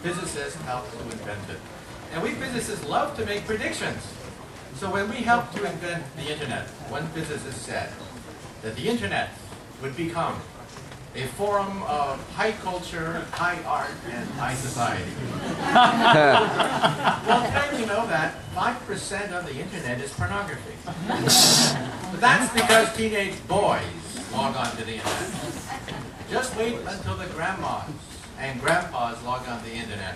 physicists helped to invent it. And we physicists love to make predictions. So when we helped to invent the internet, one physicist said that the internet would become a forum of high culture, high art, and high society. Well, today we know that 5% of the internet is pornography. But that's because teenage boys log on to the internet. Just wait until the grandmas and grandpas log on to the internet.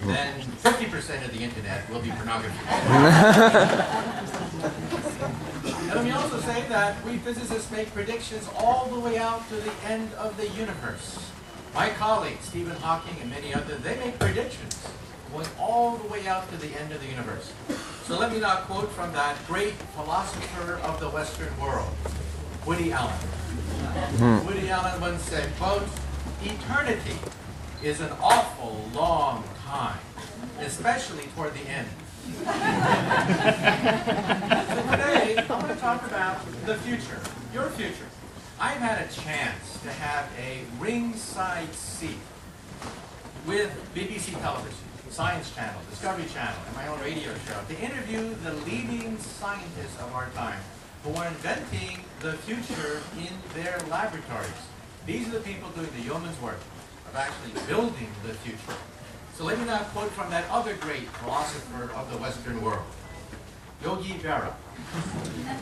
Then 50% of the internet will be pornography. And let me also say that we physicists make predictions all the way out to the end of the universe. My colleagues, Stephen Hawking and many others, they make predictions going all the way out to the end of the universe. So let me now quote from that great philosopher of the Western world, Woody Allen. Woody Allen once said, quote, "Eternity is an awful long time, especially toward the end." So today, I want to talk about the future, your future. I've had a chance to have a ringside seat with BBC Television, Science Channel, Discovery Channel, and my own radio show to interview the leading scientists of our time who are inventing the future in their laboratories. These are the people doing the yeoman's work of actually building the future. So let me now quote from that other great philosopher of the Western world, Yogi Berra.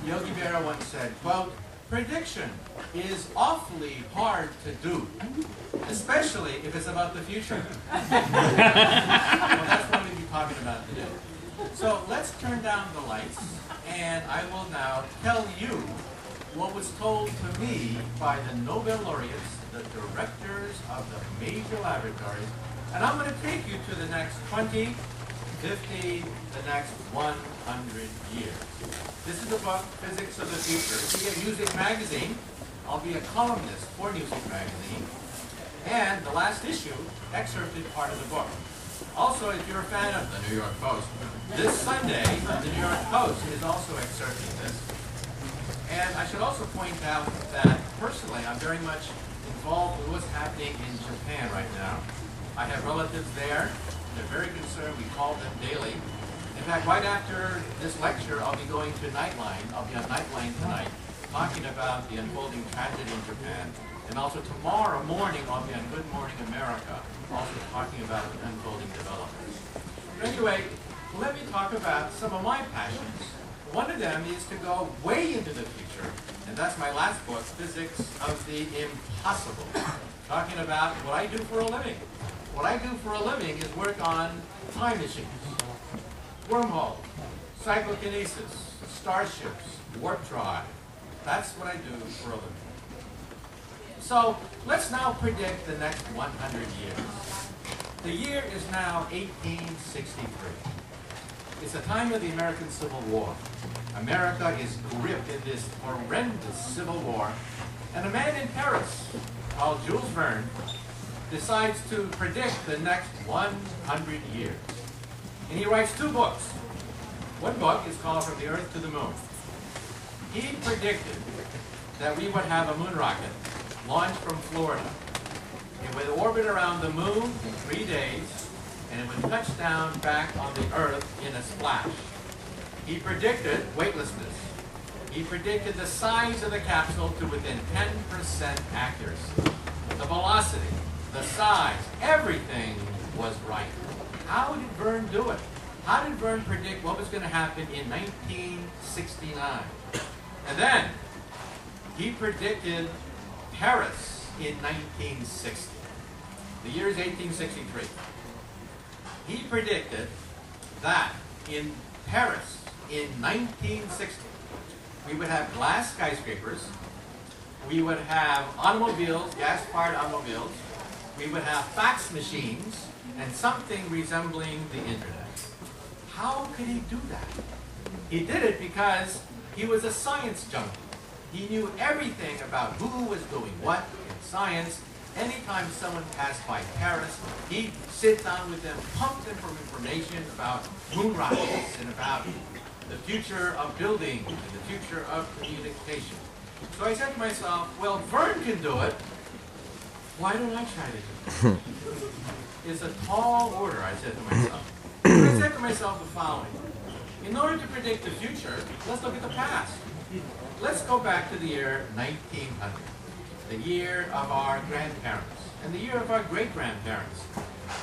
Yogi Berra once said, quote, "Prediction is awfully hard to do, especially if it's about the future." Well, that's what we'll be talking about today. So let's turn down the lights, and I will now tell you what was told to me by the Nobel laureates, the directors of the major laboratories. And I'm going to take you to the next 20, 50, the next 100 years. This is the book, Physics of the Future. If you get Music Magazine, I'll be a columnist for Music Magazine. And the last issue, excerpted part of the book. Also, if you're a fan of the New York Post, this Sunday, the New York Post is also excerpting this. And I should also point out that personally, I'm very much involved with what's happening in Japan right now. I have relatives there. They're very concerned. We call them daily. In fact, right after this lecture, I'll be going to Nightline. I'll be on Nightline tonight, talking about the unfolding tragedy in Japan. And also tomorrow morning, I'll be on Good Morning America, also talking about the unfolding developments. But anyway, let me talk about some of my passions. One of them is to go way into the future, and that's my last book, Physics of the Impossible, talking about what I do for a living. What I do for a living is work on time machines, wormholes, psychokinesis, starships, warp drive. That's what I do for a living. So let's now predict the next 100 years. The year is now 1863. It's the time of the American Civil War. America is gripped in this horrendous civil war, and a man in Paris called Jules Verne decides to predict the next 100 years. And he writes two books. One book is called From the Earth to the Moon. He predicted that we would have a moon rocket launched from Florida. It would orbit around the moon in 3 days, and it would touch down back on the Earth in a splash. He predicted weightlessness. He predicted the size of the capsule to within 10% accuracy. The velocity, the size, everything was right. How did Verne do it? How did Verne predict what was going to happen in 1969? And then he predicted Paris in 1960. The year is 1863. He predicted that in Paris in 1960, we would have glass skyscrapers, we would have automobiles, gas-fired automobiles, we would have fax machines, and something resembling the internet. How could he do that? He did it because he was a science junkie. He knew everything about who was doing what in science. Anytime someone passed by Paris, he'd sit down with them, pump them for information about moon rockets and about the future of building and the future of communication. So I said to myself, well, Verne can do it. Why don't I try to do it? It's a tall order, I said to myself. I said to myself the following. In order to predict the future, let's look at the past. Let's go back to the year 1900, the year of our grandparents, and the year of our great-grandparents.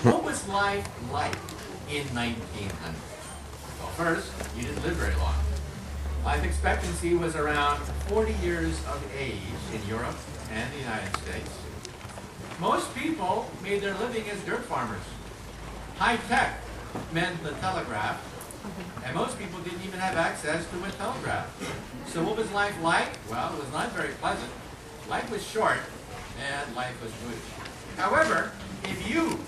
What was life like in 1900? Well, first, you didn't live very long. Life expectancy was around 40 years of age in Europe and the United States. Most people made their living as dirt farmers. High tech meant the telegraph, and most people didn't even have access to a telegraph. So what was life like? Well, it was not very pleasant. Life was short, and life was brutish. However, if you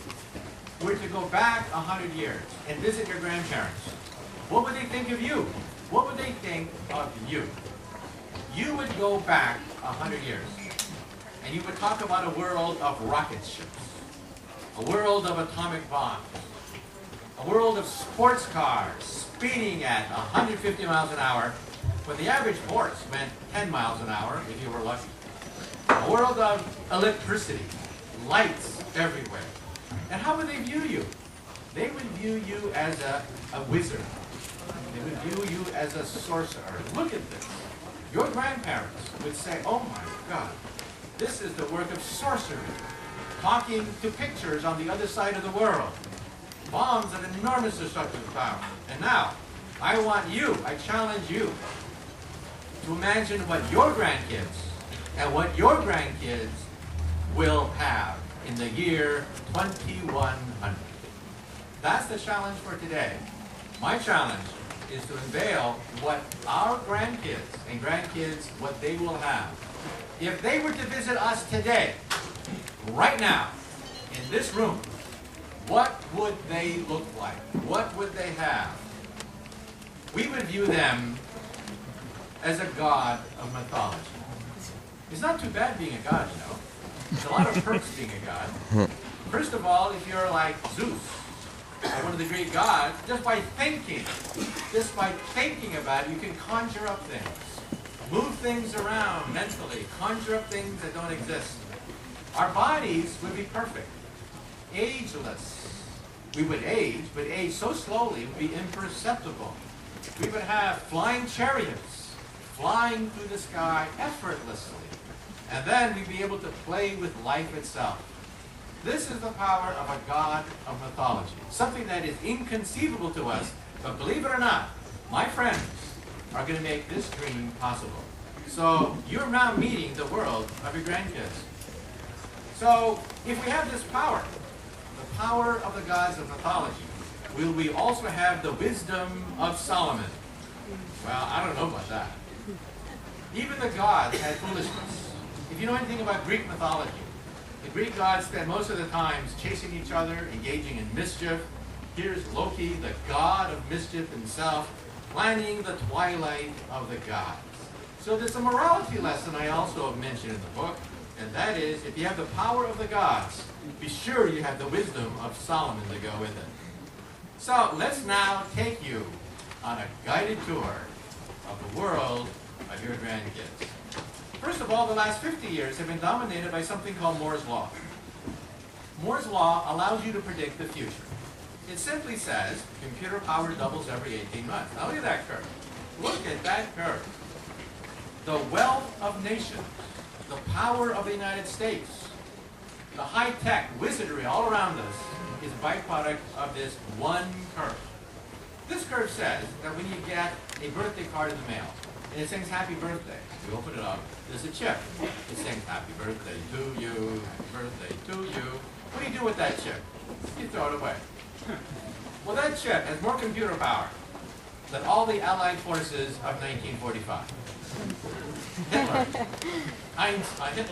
were to go back 100 years and visit your grandparents, what would they think of you? What would they think of you? You would go back 100 years, and you would talk about a world of rocket ships, a world of atomic bombs, a world of sports cars speeding at 150 miles an hour, when the average horse went 10 miles an hour, if you were lucky. A world of electricity, lights everywhere. And how would they view you? They would view you as a wizard. They would view you as a sorcerer. Look at this. Your grandparents would say, oh my God, this is the work of sorcery. Talking to pictures on the other side of the world. Bombs of enormous destructive power. And now, I want you, I challenge you, to imagine what your grandkids and what your grandkids will have in the year 2100. That's the challenge for today. My challenge is to unveil what our grandkids and grandkids, what they will have. If they were to visit us today, right now, in this room, what would they look like? What would they have? We would view them as a god of mythology. It's not too bad being a god, you know. There's a lot of perks being a god. First of all, if you're like Zeus, or one of the Greek gods, just by thinking about it, you can conjure up things. Move things around mentally, conjure up things that don't exist. Our bodies would be perfect, ageless. We would age, but age so slowly it would be imperceptible. We would have flying chariots, flying through the sky effortlessly. And then we'd be able to play with life itself. This is the power of a god of mythology, something that is inconceivable to us, but believe it or not, my friends are going to make this dream possible. So you're now meeting the world of your grandkids. So if we have this power, the power of the gods of mythology, will we also have the wisdom of Solomon? Well, I don't know about that. Even the gods had foolishness. If you know anything about Greek mythology, the Greek gods spent most of the time chasing each other, engaging in mischief. Here's Loki, the god of mischief himself, planning the twilight of the gods. So there's a morality lesson I also have mentioned in the book, and that is, if you have the power of the gods, be sure you have the wisdom of Solomon to go with it. So let's now take you on a guided tour of the world of your grandkids. First of all, the last 50 years have been dominated by something called Moore's Law. Moore's Law allows you to predict the future. It simply says computer power doubles every 18 months. Now look at that curve. Look at that curve. The wealth of nations, the power of the United States, the high-tech wizardry all around us is a byproduct of this one curve. This curve says that when you get a birthday card in the mail, and it sings happy birthday, you open it up, there's a chip. It sings happy birthday to you, happy birthday to you. What do you do with that chip? You throw it away. Well, that chip has more computer power than all the Allied forces of 1945. Hitler. Hitler